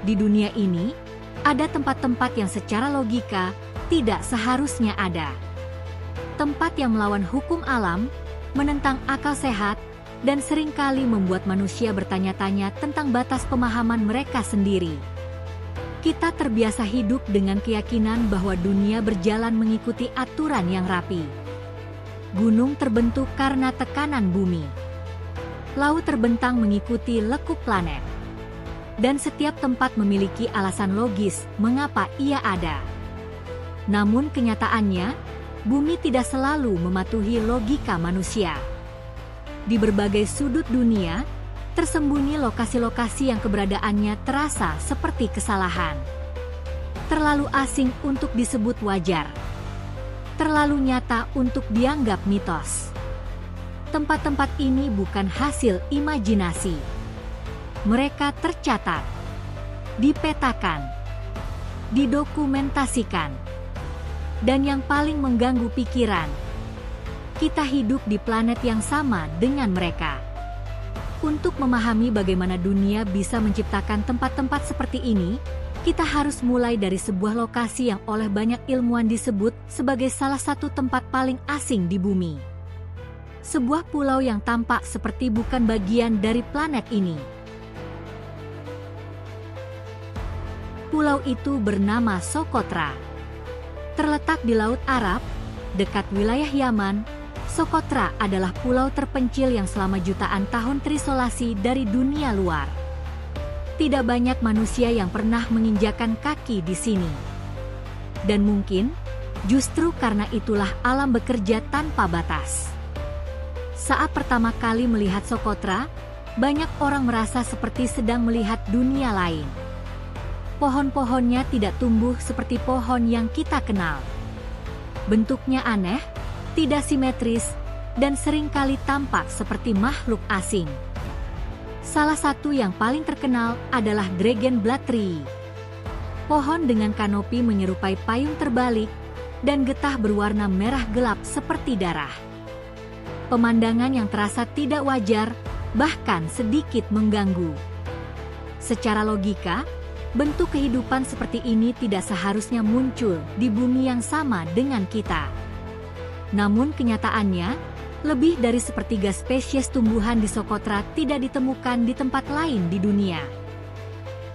Di dunia ini, ada tempat-tempat yang secara logika tidak seharusnya ada. Tempat yang melawan hukum alam, menentang akal sehat, dan seringkali membuat manusia bertanya-tanya tentang batas pemahaman mereka sendiri. Kita terbiasa hidup dengan keyakinan bahwa dunia berjalan mengikuti aturan yang rapi. Gunung terbentuk karena tekanan bumi. Laut terbentang mengikuti lekuk planet. Dan setiap tempat memiliki alasan logis mengapa ia ada. Namun kenyataannya, bumi tidak selalu mematuhi logika manusia. Di berbagai sudut dunia, tersembunyi lokasi-lokasi yang keberadaannya terasa seperti kesalahan. Terlalu asing untuk disebut wajar. Terlalu nyata untuk dianggap mitos. Tempat-tempat ini bukan hasil imajinasi. Mereka tercatat, dipetakan, didokumentasikan. Dan yang paling mengganggu pikiran, kita hidup di planet yang sama dengan mereka. Untuk memahami bagaimana dunia bisa menciptakan tempat-tempat seperti ini, kita harus mulai dari sebuah lokasi yang oleh banyak ilmuwan disebut sebagai salah satu tempat paling asing di bumi. Sebuah pulau yang tampak seperti bukan bagian dari planet ini. Pulau itu bernama Socotra. Terletak di Laut Arab, dekat wilayah Yaman, Socotra adalah pulau terpencil yang selama jutaan tahun terisolasi dari dunia luar. Tidak banyak manusia yang pernah menginjakan kaki di sini. Dan mungkin, justru karena itulah alam bekerja tanpa batas. Saat pertama kali melihat Socotra, banyak orang merasa seperti sedang melihat dunia lain. Pohon-pohonnya tidak tumbuh seperti pohon yang kita kenal. Bentuknya aneh, tidak simetris, dan seringkali tampak seperti makhluk asing. Salah satu yang paling terkenal adalah Dragon Blood Tree. Pohon dengan kanopi menyerupai payung terbalik, dan getah berwarna merah gelap seperti darah. Pemandangan yang terasa tidak wajar, bahkan sedikit mengganggu. Secara logika, bentuk kehidupan seperti ini tidak seharusnya muncul di bumi yang sama dengan kita. Namun kenyataannya, lebih dari sepertiga spesies tumbuhan di Socotra tidak ditemukan di tempat lain di dunia.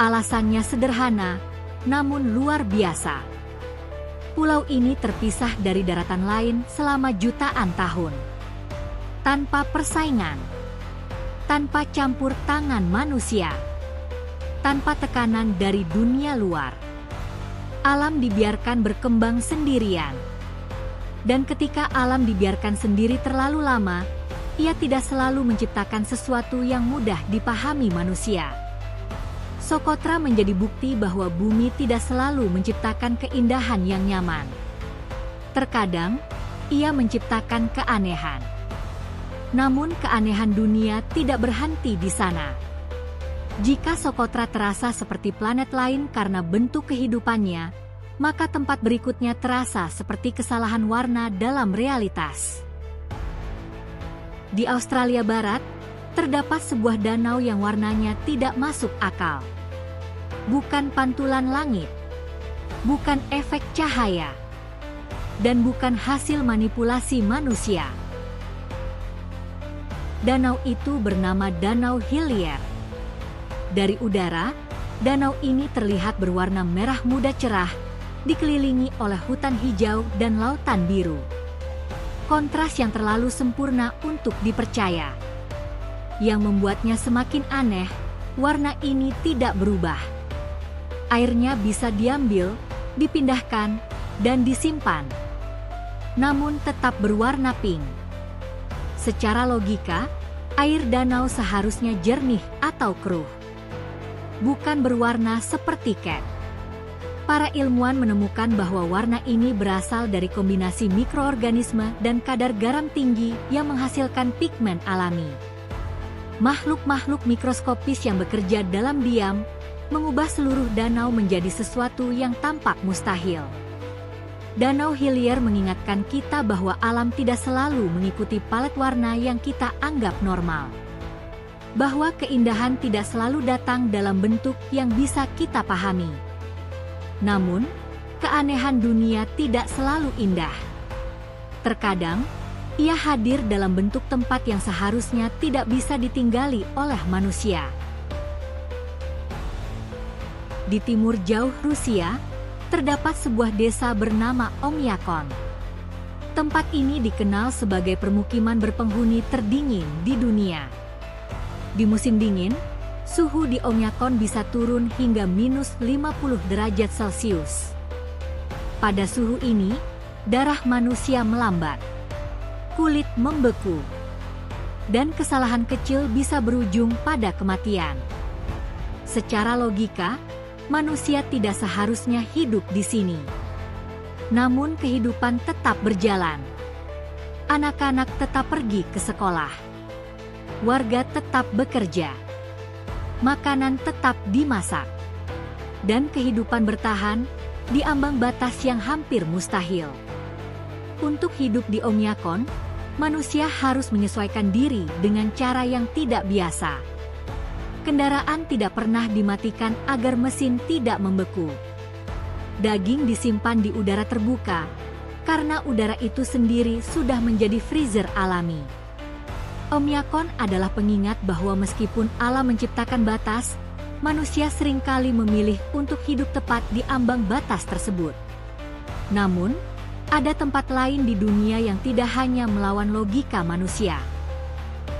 Alasannya sederhana, namun luar biasa. Pulau ini terpisah dari daratan lain selama jutaan tahun. Tanpa persaingan. Tanpa campur tangan manusia. Tanpa tekanan dari dunia luar. Alam dibiarkan berkembang sendirian. Dan ketika alam dibiarkan sendiri terlalu lama, ia tidak selalu menciptakan sesuatu yang mudah dipahami manusia. Socotra menjadi bukti bahwa bumi tidak selalu menciptakan keindahan yang nyaman. Terkadang, ia menciptakan keanehan. Namun keanehan dunia tidak berhenti di sana. Jika Socotra terasa seperti planet lain karena bentuk kehidupannya, maka tempat berikutnya terasa seperti kesalahan warna dalam realitas. Di Australia Barat, terdapat sebuah danau yang warnanya tidak masuk akal. Bukan pantulan langit, bukan efek cahaya, dan bukan hasil manipulasi manusia. Danau itu bernama Danau Hillier. Dari udara, danau ini terlihat berwarna merah muda cerah, dikelilingi oleh hutan hijau dan lautan biru. Kontras yang terlalu sempurna untuk dipercaya. Yang membuatnya semakin aneh, warna ini tidak berubah. Airnya bisa diambil, dipindahkan, dan disimpan. Namun tetap berwarna pink. Secara logika, air danau seharusnya jernih atau keruh. Bukan berwarna seperti cat. Para ilmuwan menemukan bahwa warna ini berasal dari kombinasi mikroorganisme dan kadar garam tinggi yang menghasilkan pigmen alami. Makhluk-makhluk mikroskopis yang bekerja dalam diam, mengubah seluruh danau menjadi sesuatu yang tampak mustahil. Danau Hillier mengingatkan kita bahwa alam tidak selalu mengikuti palet warna yang kita anggap normal. bahwa keindahan tidak selalu datang dalam bentuk yang bisa kita pahami. Namun, keanehan dunia tidak selalu indah. Terkadang, ia hadir dalam bentuk tempat yang seharusnya tidak bisa ditinggali oleh manusia. Di timur jauh Rusia, terdapat sebuah desa bernama Oymyakon. Tempat ini dikenal sebagai permukiman berpenghuni terdingin di dunia. Di musim dingin, suhu di Oymyakon bisa turun hingga minus 50 derajat Celcius. Pada suhu ini, darah manusia melambat, kulit membeku, dan kesalahan kecil bisa berujung pada kematian. Secara logika, manusia tidak seharusnya hidup di sini. Namun kehidupan tetap berjalan. Anak-anak tetap pergi ke sekolah. Warga tetap bekerja. Makanan tetap dimasak. Dan kehidupan bertahan di ambang batas yang hampir mustahil. Untuk hidup di Oymyakon, manusia harus menyesuaikan diri dengan cara yang tidak biasa. Kendaraan tidak pernah dimatikan agar mesin tidak membeku. Daging disimpan di udara terbuka, karena udara itu sendiri sudah menjadi freezer alami. Oymyakon adalah pengingat bahwa meskipun alam menciptakan batas, manusia seringkali memilih untuk hidup tepat di ambang batas tersebut. Namun, ada tempat lain di dunia yang tidak hanya melawan logika manusia,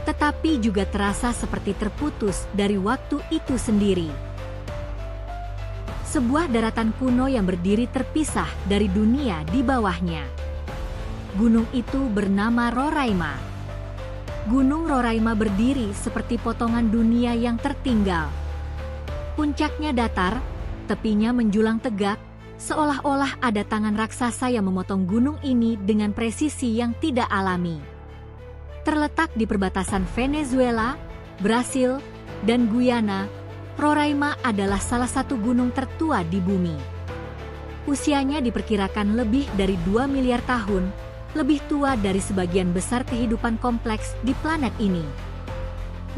tetapi juga terasa seperti terputus dari waktu itu sendiri. Sebuah daratan kuno yang berdiri terpisah dari dunia di bawahnya. Gunung itu bernama Roraima. Gunung Roraima berdiri seperti potongan dunia yang tertinggal. Puncaknya datar, tepinya menjulang tegak, seolah-olah ada tangan raksasa yang memotong gunung ini dengan presisi yang tidak alami. Terletak di perbatasan Venezuela, Brasil, dan Guyana, Roraima adalah salah satu gunung tertua di bumi. Usianya diperkirakan lebih dari 2 miliar tahun, lebih tua dari sebagian besar kehidupan kompleks di planet ini.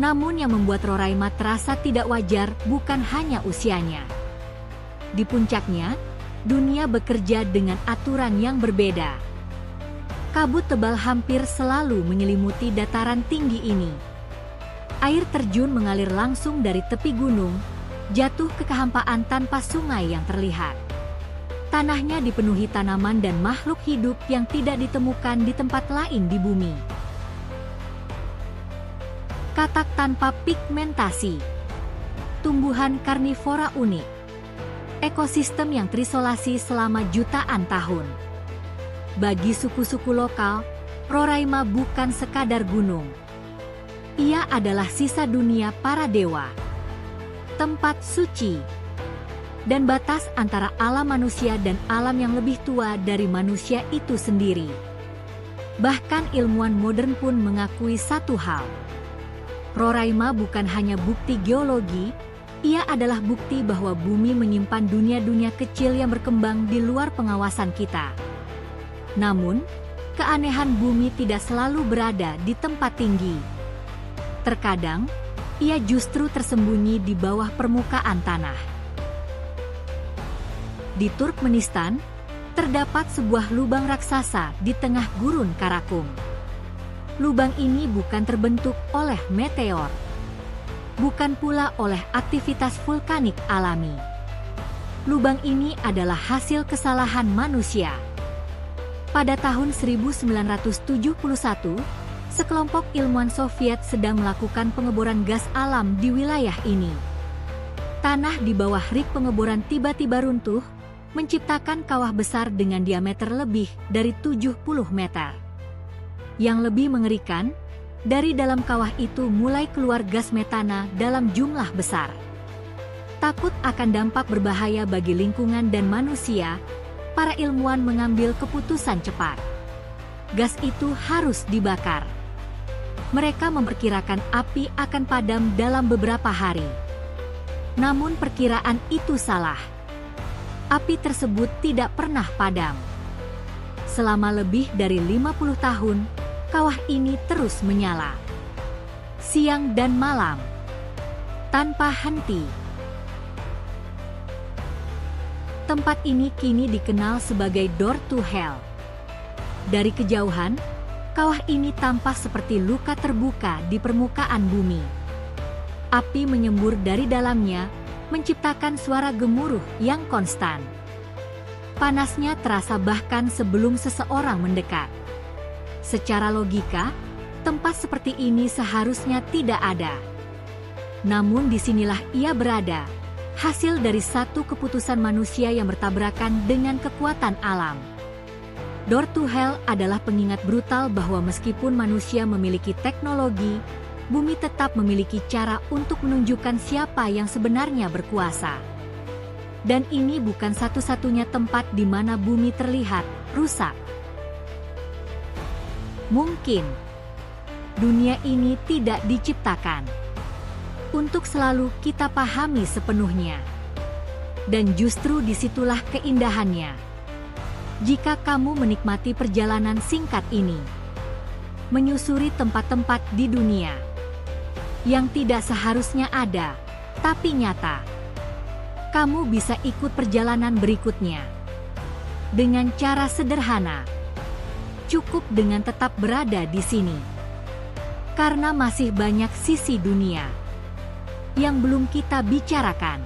Namun yang membuat Roraima terasa tidak wajar bukan hanya usianya. Di puncaknya, dunia bekerja dengan aturan yang berbeda. Kabut tebal hampir selalu menyelimuti dataran tinggi ini. Air terjun mengalir langsung dari tepi gunung, jatuh ke kehampaan tanpa sungai yang terlihat. Tanahnya dipenuhi tanaman dan makhluk hidup yang tidak ditemukan di tempat lain di bumi. Katak tanpa pigmentasi. Tumbuhan karnivora unik. Ekosistem yang terisolasi selama jutaan tahun. Bagi suku-suku lokal, Roraima bukan sekadar gunung. Ia adalah sisa dunia para dewa. Tempat suci. Dan batas antara alam manusia dan alam yang lebih tua dari manusia itu sendiri. Bahkan ilmuwan modern pun mengakui satu hal. Roraima bukan hanya bukti geologi, ia adalah bukti bahwa bumi menyimpan dunia-dunia kecil yang berkembang di luar pengawasan kita. Namun, keanehan bumi tidak selalu berada di tempat tinggi. Terkadang, ia justru tersembunyi di bawah permukaan tanah. Di Turkmenistan, terdapat sebuah lubang raksasa di tengah gurun Karakum. Lubang ini bukan terbentuk oleh meteor, bukan pula oleh aktivitas vulkanik alami. Lubang ini adalah hasil kesalahan manusia. Pada tahun 1971, sekelompok ilmuwan Soviet sedang melakukan pengeboran gas alam di wilayah ini. Tanah di bawah rig pengeboran tiba-tiba runtuh, menciptakan kawah besar dengan diameter lebih dari 70 meter. Yang lebih mengerikan, dari dalam kawah itu mulai keluar gas metana dalam jumlah besar. Takut akan dampak berbahaya bagi lingkungan dan manusia, para ilmuwan mengambil keputusan cepat. Gas itu harus dibakar. Mereka memperkirakan api akan padam dalam beberapa hari. Namun perkiraan itu salah. Api tersebut tidak pernah padam. Selama lebih dari 50 tahun, kawah ini terus menyala. siang dan malam, tanpa henti. Tempat ini kini dikenal sebagai Door to Hell. Dari kejauhan, kawah ini tampak seperti luka terbuka di permukaan bumi. Api menyembur dari dalamnya, menciptakan suara gemuruh yang konstan. Panasnya terasa bahkan sebelum seseorang mendekat. Secara logika, tempat seperti ini seharusnya tidak ada. Namun disinilah ia berada, hasil dari satu keputusan manusia yang bertabrakan dengan kekuatan alam. Door to Hell adalah pengingat brutal bahwa meskipun manusia memiliki teknologi, bumi tetap memiliki cara untuk menunjukkan siapa yang sebenarnya berkuasa. Dan ini bukan satu-satunya tempat di mana bumi terlihat rusak. Mungkin dunia ini tidak diciptakan untuk selalu kita pahami sepenuhnya. Dan justru disitulah keindahannya. Jika kamu menikmati perjalanan singkat ini, menyusuri tempat-tempat di dunia yang tidak seharusnya ada, tapi nyata, kamu bisa ikut perjalanan berikutnya dengan cara sederhana. Cukup dengan tetap berada di sini, karena masih banyak sisi dunia yang belum kita bicarakan.